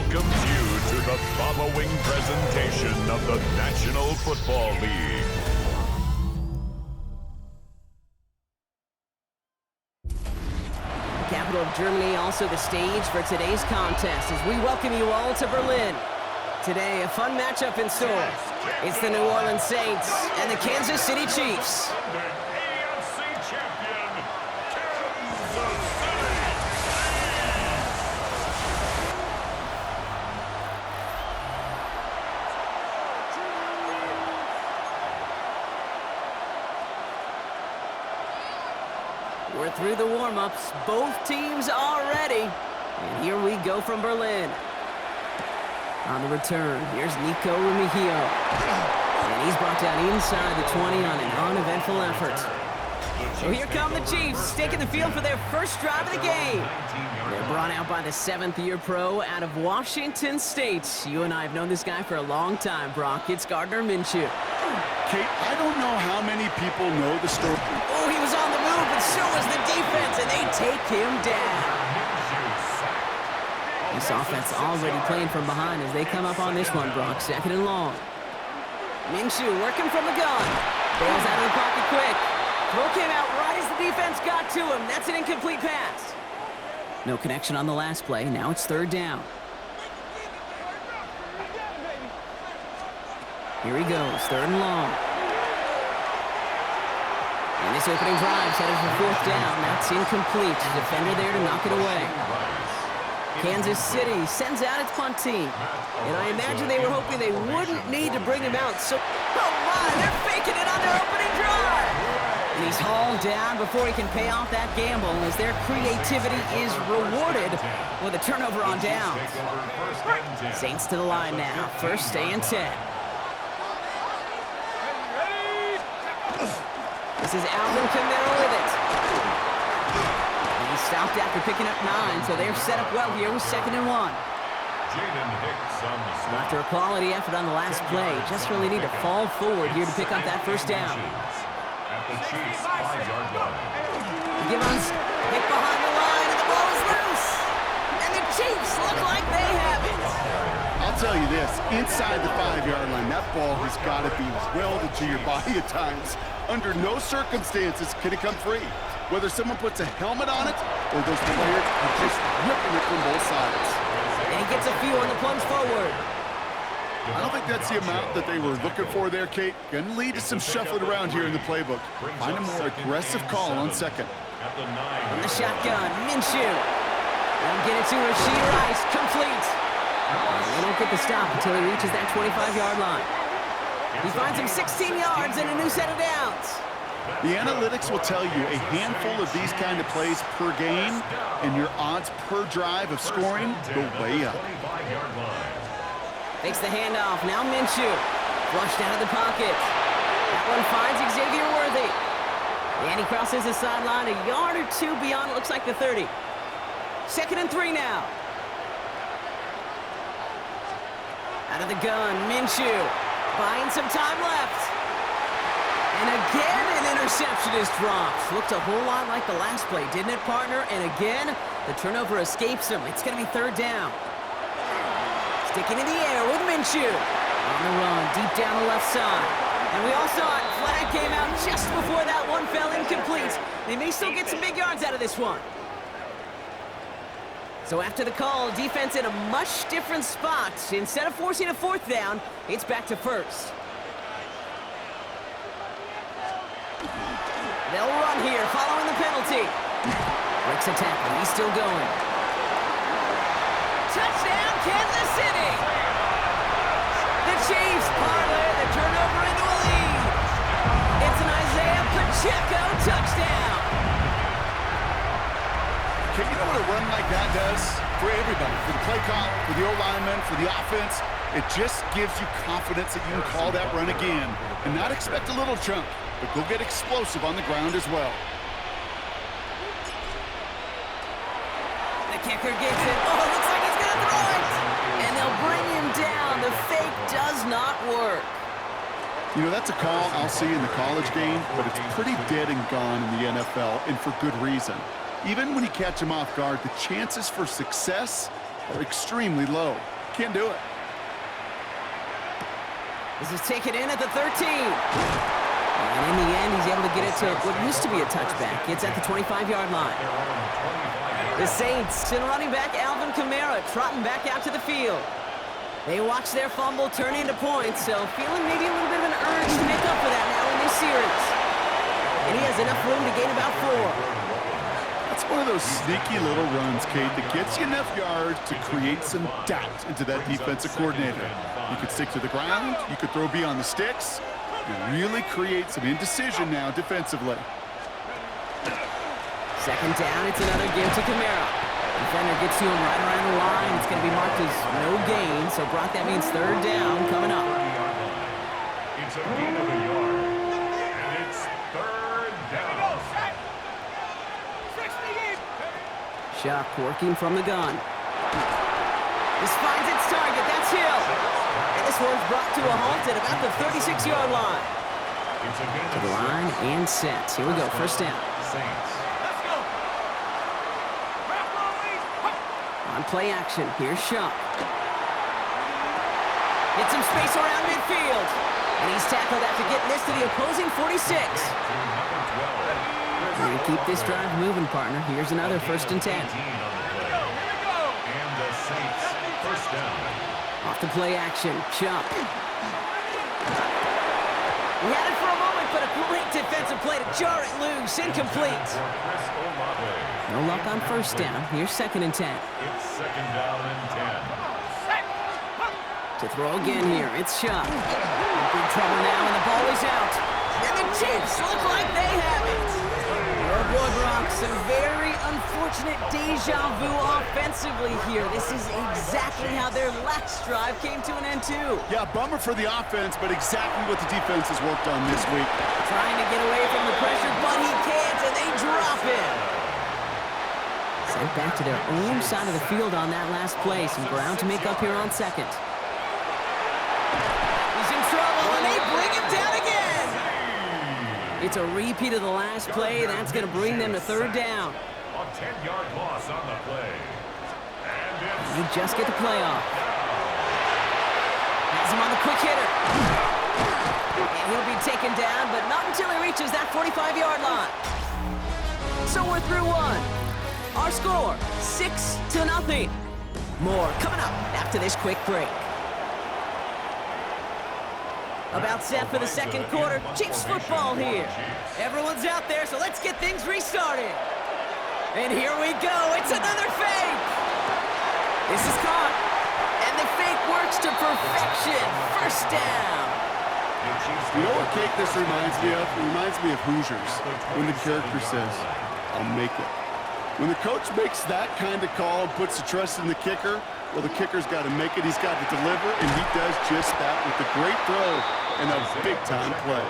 welcomes you to the following presentation of the National Football League. Capital of Germany, also the stage for today's contest as we welcome you all to Berlin. Today, a fun matchup in store. It's the New Orleans Saints and the Kansas City Chiefs. We're through the warm-ups. Both teams are ready. And here we go from Berlin. On the return, here's Nico Remigio. And he's brought down inside the 20 on an uneventful effort. So here come the Chiefs, taking the field for their first drive of the game. They're brought out by the 7th-year pro out of Washington State. You and I have known this guy for a long time, Brock. It's Gardner Minshew. Kate, I don't know how many people know the story. Oh, he was on the move, but so was the defense, and they take him down. This offense already playing from behind as they come up on this one, Brock. 2nd and long. Minshew working from the gun. Bails out of the pocket quick. Throw came out right as the defense got to him. That's an incomplete pass. No connection on the last play. Now it's 3rd down. Here he goes, 3rd and long. And this opening drive's headed for 4th down. That's incomplete. Defender there to knock it away. Kansas City sends out its punt team. And I imagine they were hoping they wouldn't need to bring him out. So, oh my, they're faking it on their opening drive. And he's hauled down before he can pay off that gamble as their creativity is rewarded with a turnover on downs. Saints to the line now. 1st and 10. This is Alvin Kamara with it. And he stopped after picking up 9, so they're set up well here with 2nd and 1. After a quality effort on the last play, just really need to fall forward here to pick up that 1st down. Gibbons hit behind the line, and the ball is loose. And the Chiefs look like they have it. I'll tell you this, inside the 5-yard line, that ball has got to be welded to your body at times. Under no circumstances can it come free. Whether someone puts a helmet on it or those players are just ripping it from both sides. And he gets a few on the plunge forward. I don't think that's the amount that they were looking for there, Kate. Going to lead to some shuffling around here in the playbook. Find a more aggressive call on 2nd. From the shotgun, Minshew. They'll get it to Rashee Rice, complete. They don't get the stop until he reaches that 25-yard line. He finds him 16 yards and a new set of downs. The analytics will tell you a handful of these kind of plays per game, and your odds per drive of scoring go way up. Takes the handoff. Now Minshew. Flushed out of the pocket. That one finds Xavier Worthy. And he crosses the sideline a yard or 2 beyond, it looks like the 30. 2nd and 3 now. Out of the gun, Minshew. Buying some time left. And again, an interception is dropped. Looked a whole lot like the last play, didn't it, partner? And again, the turnover escapes him. It's going to be 3rd down. Sticking in the air with Minshew. On the run, deep down the left side. And we all saw it. Flag came out just before that one fell incomplete. They may still get some big yards out of this one. So after the call, defense in a much different spot. Instead of forcing a 4th down, it's back to 1st. They'll run here following the penalty. Breaks a tackle. He's still going. Touchdown, Kansas City! The Chiefs parlay the turnover into a lead. It's an Isaiah Pacheco touchdown. You know what a run like that does for everybody? For the play call, for the O-lineman, for the offense. It just gives you confidence that you can call that run again and not expect a little chunk, but go get explosive on the ground as well. The kicker gets it. Oh, it looks like he's going to throw it. And they'll bring him down. The fake does not work. You know, that's a call I'll see in the college game, but it's pretty dead and gone in the NFL, and for good reason. Even when you catch him off guard, the chances for success are extremely low. Can't do it. This is taken in at the 13. And in the end, he's able to get it to what used to be a touchback. It's at the 25-yard line. The Saints send running back Alvin Kamara trotting back out to the field. They watch their fumble turn into points, so feeling maybe a little bit of an urge to make up for that now in this series. And he has enough room to gain about 4. That's one of those sneaky little runs, Kate, that gets you enough yards to create some doubt into that defensive coordinator. You could stick to the ground, you could throw beyond the sticks, and really create some indecision now defensively. Second down, it's another give to Kamara. Defender gets to him right around the line. It's going to be marked as no gain, so Brock, that means third down coming up. It's a gain of a yard, and it's third down. Shock working from the gun. This finds its target. That's Hill. And this one's brought to a halt at about the 36-yard line. To the line and set. Here we go, first down. On play action, here's Shock. Gets some space around midfield. And he's tackled after getting this to the opposing 46. We're going to keep this drive moving, partner. Here's another first and 10. And the Saints first down. Off the play action, Chuck. We had it for a moment, but a great defensive play to jar it loose. Incomplete. No luck on first down. Here's second and 10. It's second down and 10. To throw again here, it's Chuck. Big trouble now, and the ball is out. And the Chiefs look like they have it. Oh boy, Brock, some very unfortunate deja vu offensively here. This is exactly how their last drive came to an end, too. Yeah, bummer for the offense, but exactly what the defense has worked on this week. Trying to get away from the pressure, but he can't, and they drop it. Sent back to their own side of the field on that last play. Some ground to make up here on second. He's in trouble, and they bring him down again. It's a repeat of the last play. That's going to bring them to third down. A 10-yard loss on the play. You just get the play off. Has him on the quick hitter. And he'll be taken down, but not until he reaches that 45-yard line. So we're through one. Our score, 6-0. More coming up after this quick break. About set for the second quarter. Chiefs football here. Everyone's out there, so let's get things restarted. And here we go. It's another fake. This is caught. And the fake works to perfection. First down. You know what, Kate, this reminds me of? It reminds me of Hoosiers, when the character says, I'll make it. When the coach makes that kind of call and puts the trust in the kicker, well, the kicker's got to make it, he's got to deliver, and he does just that with a great throw and a big-time play.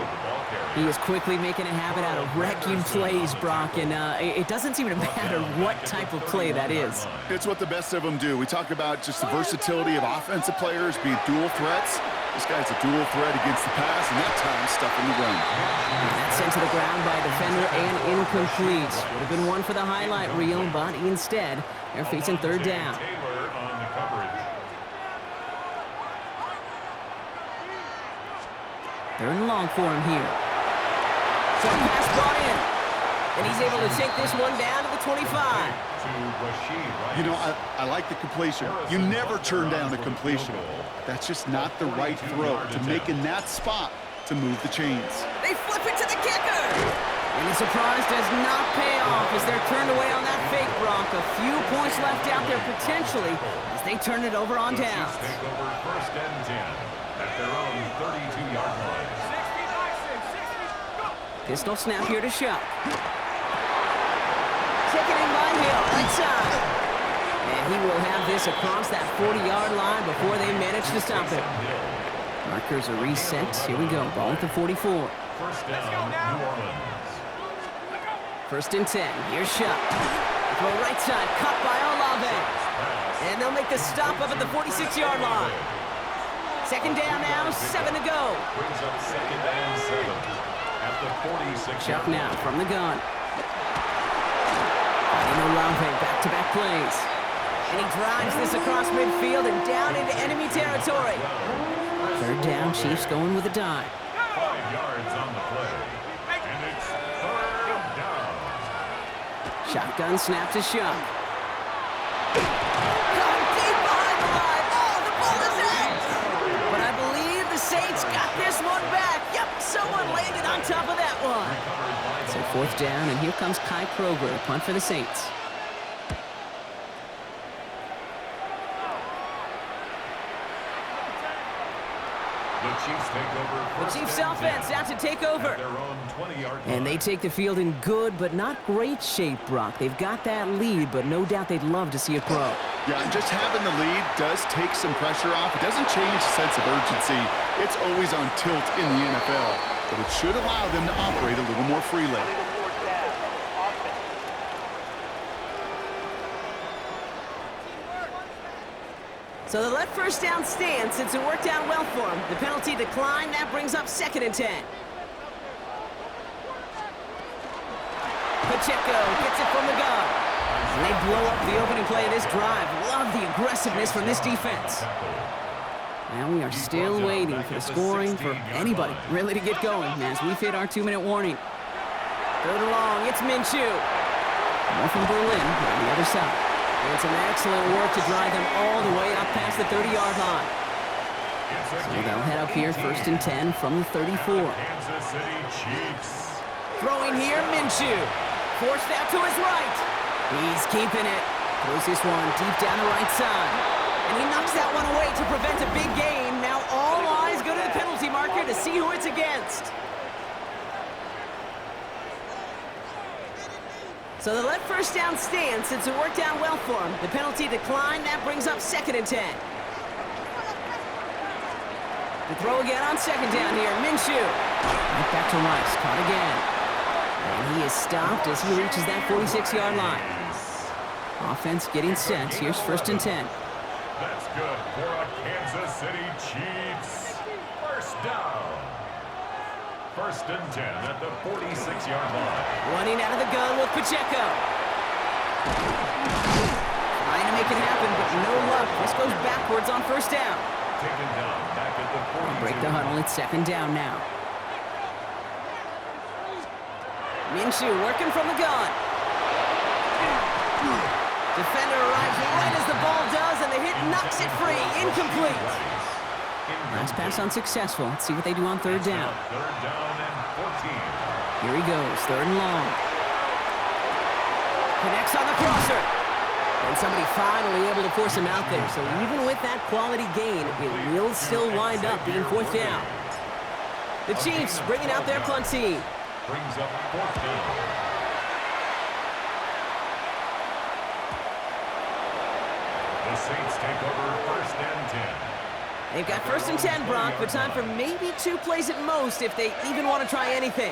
He is quickly making a habit out of wrecking plays, Brock, and it doesn't seem to matter what type of play that is. It's what the best of them do. We talk about just the versatility of offensive players being dual threats. This guy's a dual threat against the pass, and that time stuffing the run. That's sent to the ground by a defender and incomplete. Would have been one for the highlight reel, but instead, they're facing third down. Third and long for him here. Short pass brought in. And he's able to take this one down to the 25. You know, I like the completion. You never turn down a completion. That's just not the right throw to make in that spot to move the chains. They flip it to the kicker. And the surprise does not pay off as they're turned away on that fake, Brock. A few points left out there potentially as they turn it over on downs. Take over first and 10 at their own 32-yard line. Pistol snap here to Shuck. Taken in by Hill, right side. And he will have this across that 40-yard line before they manage to stop it. Markers are reset. Here we go. Ball at the 44. First down, New Orleans. First and 10. Here's Shuck. Throw right side. Cut by Olave. And they'll make the stop up at the 46-yard line. Second down now. 7 to go. Brings up second and 7. At the 46. Chuck now from the gun. And Olave, back-to-back plays. And he drives this across midfield and down into enemy territory. Third down, Chiefs going with a dive. 5 yards on the play. And it's third down. Shotgun snap to Shuck. Caught deep behind the line. Oh, the ball is in! But I believe the Saints got this one back. Yep, someone landed on top of that one. So fourth down, and here comes Kai Kroger to punt for the Saints. The Chiefs offense out to take over. And they take the field in good but not great shape, Brock. They've got that lead, but no doubt they'd love to see it grow. Yeah, and just having the lead does take some pressure off. It doesn't change the sense of urgency. It's always on tilt in the NFL, but it should allow them to operate a little more freely. So they let first down stand since it worked out well for him. The penalty declined. That brings up 2nd and 10. Pacheco gets it from the gun. And they blow up the opening play of this drive. Love the aggressiveness from this defense. And we are still waiting for the scoring for anybody really to get going as we've hit our 2-minute warning. Third and long, it's Minshew. More from Berlin on the other side. And it's an excellent work to drive them all the way up past the 30-yard line. So they'll head up here, 1st and 10 from the 34. Kansas City Chiefs. Throwing here, Minshew. Forced out to his right. He's keeping it. Throws this one deep down the right side. And he knocks that one away to prevent a big gain. Now all eyes go to the penalty marker to see who it's against. So they let first down stand since it worked out well for him. The penalty declined. That brings up 2nd and 10. The throw again on 2nd down here. Minshew. Right back to Rice. Caught again. And he is stopped as he reaches that 46-yard line. Offense getting set. Here's 1st and 10. That's good for a Kansas City Chiefs. First down. 1st and 10 at the 46-yard line. Running out of the gun with Pacheco. Trying to make it happen, but no luck. This goes backwards on 1st down. Taken down back at the 42. Break the huddle. It's 2nd down now. Minshew working from the gun. Defender arrives right as the ball does, and the hit knocks it free. Incomplete. Last pass unsuccessful. Let's see what they do on 3rd down. 3rd down and 14. Here he goes, 3rd and long. Connects on the crosser. And somebody finally able to force him out there. So even with that quality gain, it will still wind up being 4th down. The Chiefs bringing out their punt team. Brings up 4th down. The Saints take over 1st and 10. They've got 1st and 10, Brock, but time for maybe 2 plays at most if they even want to try anything.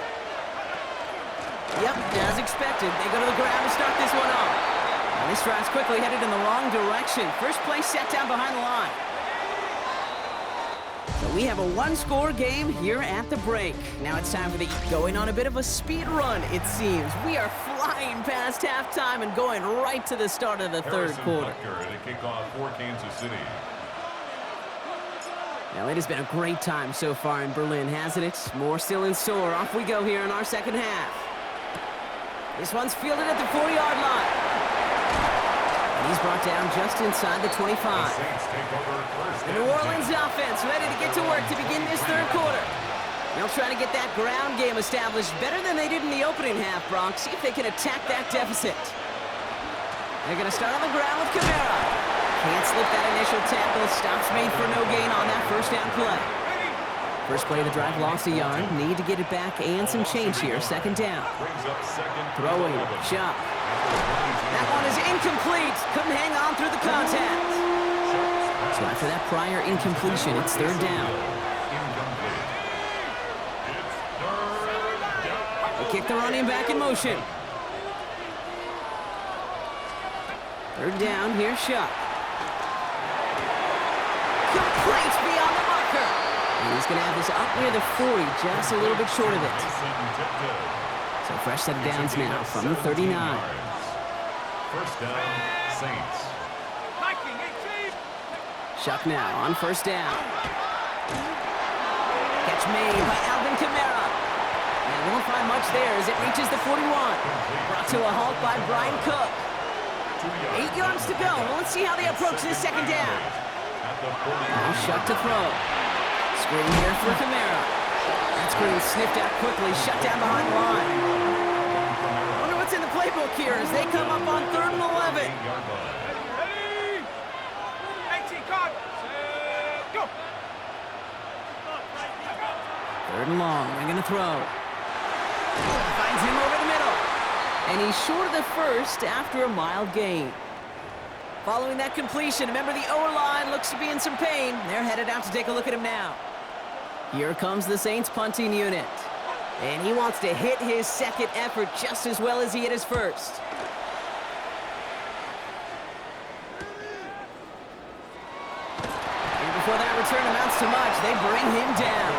Yep, as expected, they go to the ground to start this one off. And this drive's quickly headed in the wrong direction. First play set down behind the line. So we have a 1-score game here at the break. Now it's time for the going on a bit of a speed run, it seems. We are flying past halftime and going right to the start of the 3rd quarter. To kick off for Kansas City. Now, it has been a great time so far in Berlin, hasn't it? More still in store. Off we go here in our 2nd half. This one's fielded at the 40-yard line. And he's brought down just inside the 25. The New Orleans offense ready to get to work to begin this 3rd quarter. They'll try to get that ground game established better than they did in the opening half, Bronx. See if they can attack that deficit. They're going to start on the ground with Kamara. Can't slip that initial tackle. Stops made for no gain on that 1st down play. First play of the drive lost a yard. Need to get it back and some change here. 2nd down. Throwing. Shot. That one is incomplete. Couldn't hang on through the contact. So after that prior incompletion, it's 3rd down. They kick the running back in motion. 3rd down. Here's Shuck. Complete beyond the marker. And he's going to have this up near the 40, just a little bit short of it. So fresh set of downs now from the 39. 1st down, Saints. Shuck now on first down. Catch made by Alvin Kamara. And won't find much there as it reaches the 41. Brought to a halt by Brian Cook. 8 yards to go. Let's see how they approach this second down. Now Shuck to throw. Screen here for Kamara. That screen sniffed out quickly, shut down behind the line. Wonder what's in the playbook here as they come up on 3rd and 11. Third and long, they're going to throw. Finds him over the middle. And he's short of the first after a mild gain. Following that completion, remember the O-line looks to be in some pain. They're headed out to take a look at him now. Here comes the Saints punting unit. And he wants to hit his second effort just as well as he hit his first. And before that return amounts to much, they bring him down.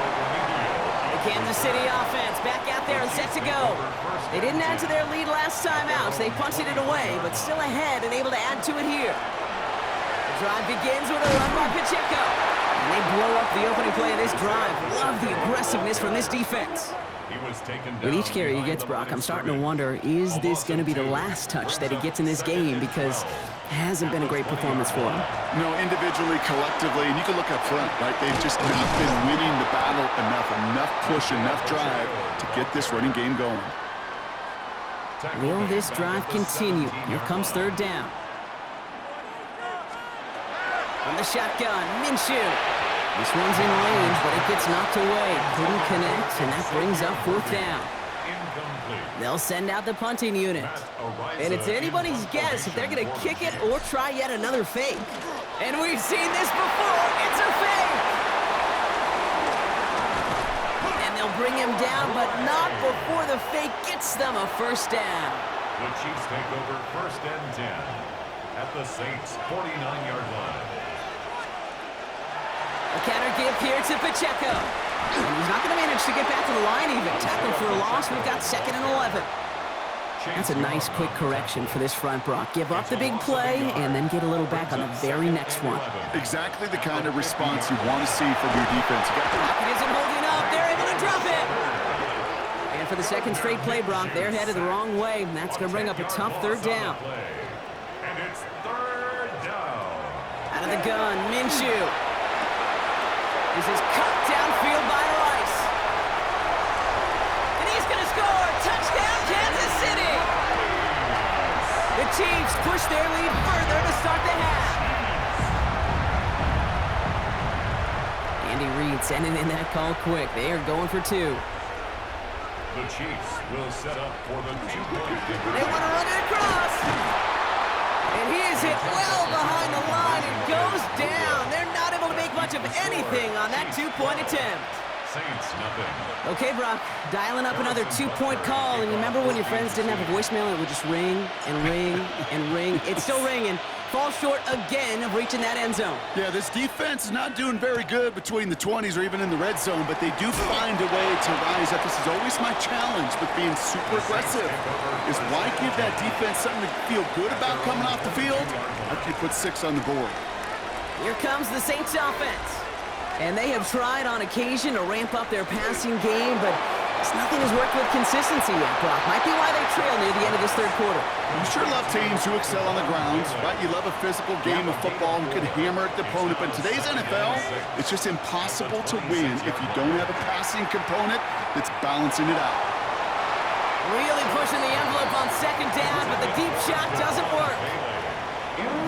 The Kansas City offense back out there and set to go. They didn't add to their lead last time out, so they punted it away, but still ahead and able to add to it here. The drive begins with a run by Pacheco. And they blow up the opening play of this drive. Love the aggressiveness from this defense. With each carry he gets, Brock, I'm starting to wonder, is this going to be the last touch that he gets in this game? Because it hasn't been a great performance for him. No, individually, collectively, and you can look up front, right? They've just not been winning the battle enough push, enough drive to get this running game going. Will this drive continue? Here comes 3rd down. From the shotgun, Minshew. This one's in range, but it gets knocked away. Couldn't connect, and that brings up 4th down. They'll send out the punting unit. And it's anybody's guess if they're going to kick it or try yet another fake. And we've seen this before. It's a fake. And they'll bring him down, but not before the fake gets them a first down. The Chiefs take over 1st and 10 at the Saints' 49-yard line. A counter give here to Pacheco. And he's not going to manage to get back to the line even. Tackle for a loss. We've got 2nd and 11. That's a nice quick correction for this front, Brock. Give up the big play and then get a little back on the very next one. Exactly the kind of response you want to see from your defense. It isn't holding up. They're able to drop it. And for the second straight play, Brock, they're headed the wrong way. And that's going to bring up a tough 3rd down. And it's 3rd down. Out of the gun, Minshew. This is cut downfield by Rice. And he's going to score. Touchdown, Kansas City. The Chiefs push their lead further to start the half. Andy Reid sending in that call quick. They are going for 2. The Chiefs will set up for the 2-point conversion. They want to run it across. And he is hit well behind the line and goes down. They're not able to make much of anything on that 2-point attempt. Saints, nothing. Okay, Brock, dialing up another 2-point call. And remember when your friends didn't have a voicemail? It would just ring and ring and ring. It's still ringing. Falls short again of reaching that end zone. Yeah, this defense is not doing very good between the 20s or even in the red zone, but they do find a way to rise up. This is always my challenge with being super aggressive, is why give that defense something to feel good about coming off the field after you put 6 on the board. Here comes the Saints offense. And they have tried on occasion to ramp up their passing game, but nothing has worked with consistency yet, Brock. Might be why they trail near the end of this 3rd quarter. You sure love teams who excel on the ground, right? You love a physical game of football who can hammer at the opponent, but in today's NFL, it's just impossible to win if you don't have a passing component that's balancing it out. Really pushing the envelope on 2nd down, but the deep shot doesn't work.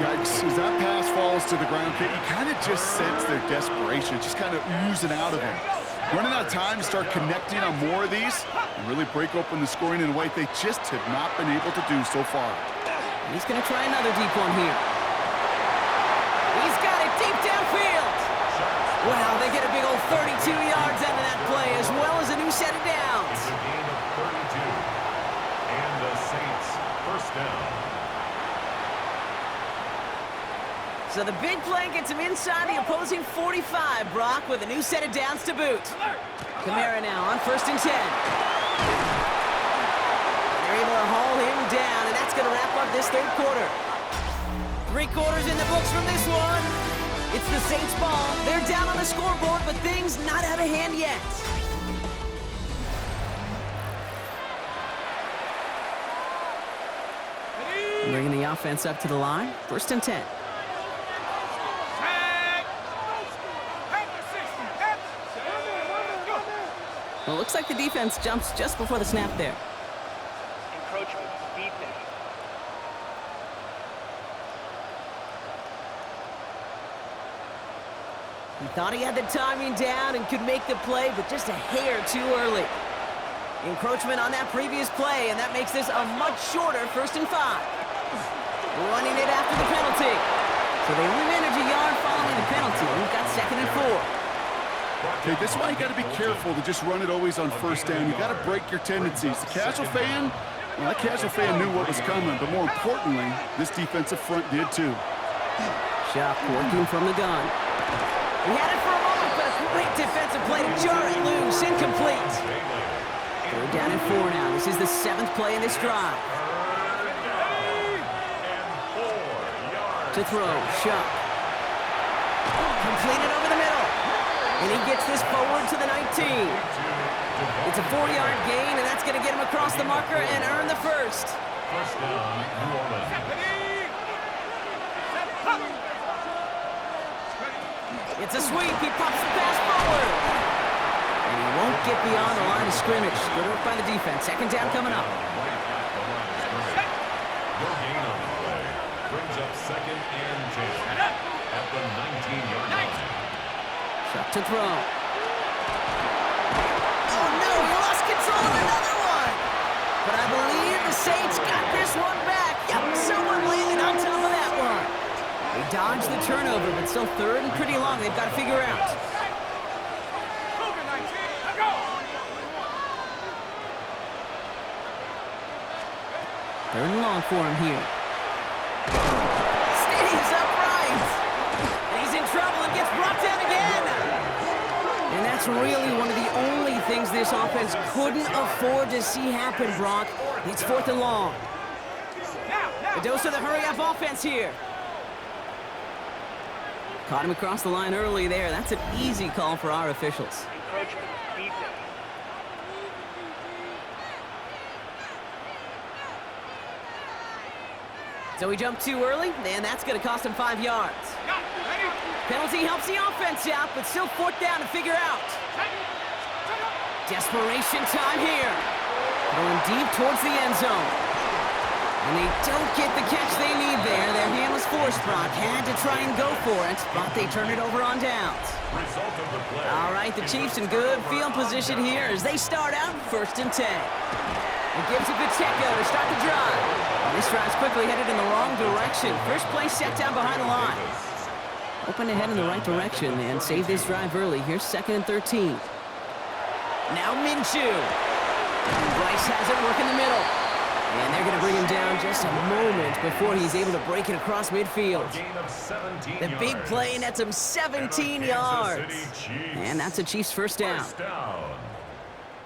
Yikes, as that pass falls to the ground, you kind of just sense their desperation, just kind of oozing out of them. Running out of time to start connecting on more of these and really break open the scoring in a way they just have not been able to do so far. He's going to try another deep one here. He's got it deep downfield. Wow, they get a big old 32 yards out of that play, as well as a new set of downs. It's a gain of 32. And the Saints, 1st down. So the big play gets him inside the opposing 45, Brock, with a new set of downs to boot. Kamara now on 1st and 10. They're able to haul him down, and that's going to wrap up this 3rd quarter. 3 quarters in the books from this one. It's the Saints ball. They're down on the scoreboard, but things not out of hand yet. Bringing the offense up to the line. 1st and 10. Well, it looks like the defense jumps just before the snap there. Encroachment, defense. He thought he had the timing down and could make the play, but just a hair too early. Encroachment on that previous play, and that makes this a much shorter 1st and 5. Running it after the penalty. So they manage a yard following the penalty. We've got 2nd and 4. Okay, this is why you got to be careful to just run it always on 1st down. You got to break your tendencies. The casual fan, well, that casual fan knew what was coming, but more importantly, this defensive front did too. Schuck working from the gun. He had it for a moment, but a great defensive play to jar it loose. Incomplete. 3rd down and 4 now. This is the 7th play in this drive. To throw, Schuck. Completed over the middle. And he gets this forward to the 19. It's a 4-yard gain, and that's going to get him across the marker and earn the 1st. 1st down, New Orleans. It's a sweep. He pops the pass forward. And he won't get beyond the line of scrimmage. Good work by the defense. 2nd down coming up. No gain on the play. Brings up 2nd and 10 at the 19-yard line. Schuck to throw. Oh, no. He lost control of another one. But I believe the Saints got this one back. Yep, someone landed on top of that one. They dodged the turnover, but still 3rd and pretty long. They've got to figure out. 3rd and long for him here. Stays upright. And he's in trouble and gets brought down again. And that's really one of the only things this offense couldn't afford to see happen, Brock. It's 4th and long. A dose of the hurry-up offense here. Caught him across the line early there. That's an easy call for our officials. Encroachment, defense. So he jumped too early, and that's going to cost him 5 yards. Penalty helps the offense out, but still 4th down to figure out. Desperation time here. Going deep towards the end zone. And they don't get the catch they need there. Their hand was forced, Brock. Had to try and go for it, but they turn it over on downs. Result of the play. All right, the Chiefs in good field position here as they start out 1st and 10. It gives it Pacheco to start the drive. And this drive's quickly headed in the wrong direction. First play set down behind the line. Hoping to head in the right direction and save this drive early. Here's 2nd and 13. Now Minshew. Rice has it work in the middle. And they're going to bring him down just a moment before he's able to break it across midfield. The big play nets him 17 yards. And that's a Chiefs 1st down.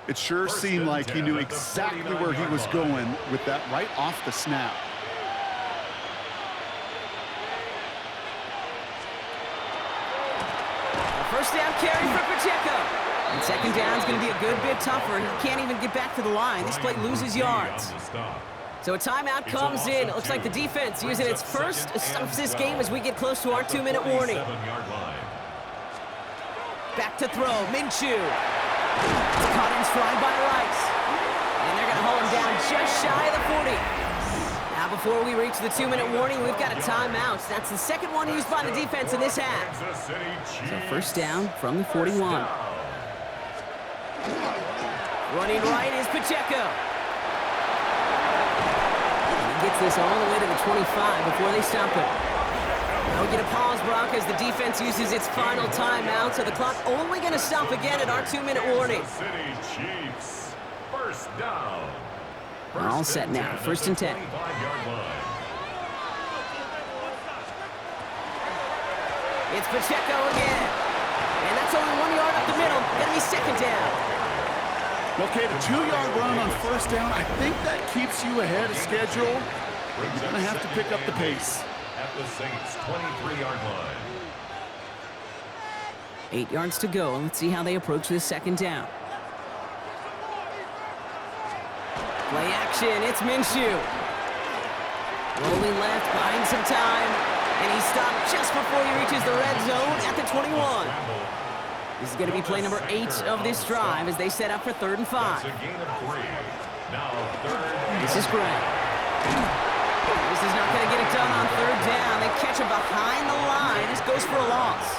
It sure seemed like he knew exactly where he was going with that right off the snap. A 1st down carry for Pacheco. And 2nd down is going to be a good bit tougher. He can't even get back to the line. This play loses yards. So a timeout comes in. It looks like the defense using its first stops this game as we get close to our 2-minute warning. Back to throw. Minshew. It's caught in stride by Rice. And they're going to hold him down just shy of the 40. Now before we reach the 2-minute warning, we've got a timeout. That's the 2nd one used by the defense in this half. So 1st down from the 41. Running right is Pacheco. And he gets this all the way to the 25 before they stop him. Now we get a pause, Brock, as the defense uses its final timeout, so the clock only going to stop again at our 2-minute warning. Chiefs. 1st down. All set now. 1st and 10. It's Pacheco again. And that's only 1 yard up the middle. Going to be 2nd down. Okay, the 2-yard run on 1st down, I think that keeps you ahead of schedule. You're going to have to pick up the pace. at the Saints' 23-yard line. 8 yards to go. Let's see how they approach this second down. Play action. It's Minshew. Rolling left, buying some time. And he stopped just before he reaches the red zone at the 21. This is going to be play number 8 of this drive as they set up for 3rd and 5. That's a gain of 3. Now 3rd. This is great. This is not going to get it done on 3rd down. They catch him behind the line. This goes for a loss.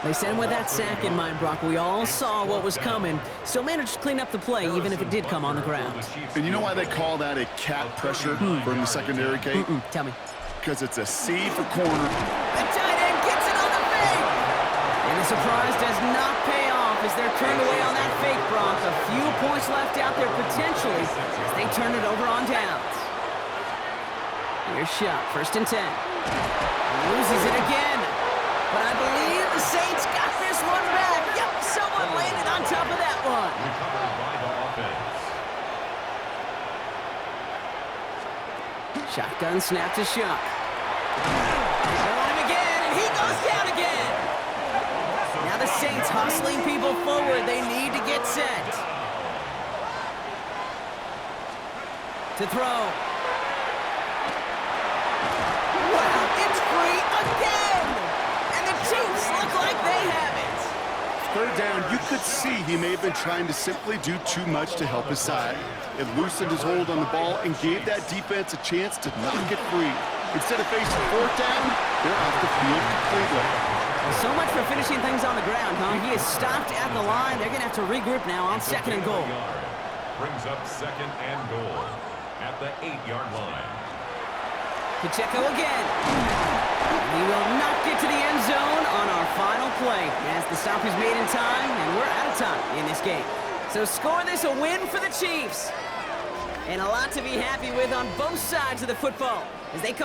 They sent with that sack in mind, Brock. We all saw what was coming. Still managed to clean up the play, even if it did come on the ground. And you know why they call that a cat pressure from the secondary, Kate? Tell me. Because it's a C for corner. The tight end gets it on the fake. And the surprise does not pay off as they're turned away on that fake, Brock. A few points left out there potentially as they turn it over on downs. Here's shot, 1st and 10. Loses it again. But I believe the Saints got this one back. Yep, someone landed on top of that one. Recovered by the offense. Shotgun snap to Shuck. They want him again, and he goes down again. Now the Saints hustling people forward. They need to get set. To throw. Wow, it's free again. And the Chiefs look like they have it. 3rd down, you could see he may have been trying to simply do too much to help his side. It loosened his hold on the ball and gave that defense a chance to knock it free. Instead of facing 4th down, they're off the field completely. So much for finishing things on the ground, huh? He is stopped at the line. They're going to have to regroup now on 2nd and goal. Brings up 2nd and goal at the 8-yard line. Pacheco again. He will not get to the end zone on our final play as the stop is made in time, and we're out of time in this game. So score this a win for the Chiefs. And a lot to be happy with on both sides of the football as they come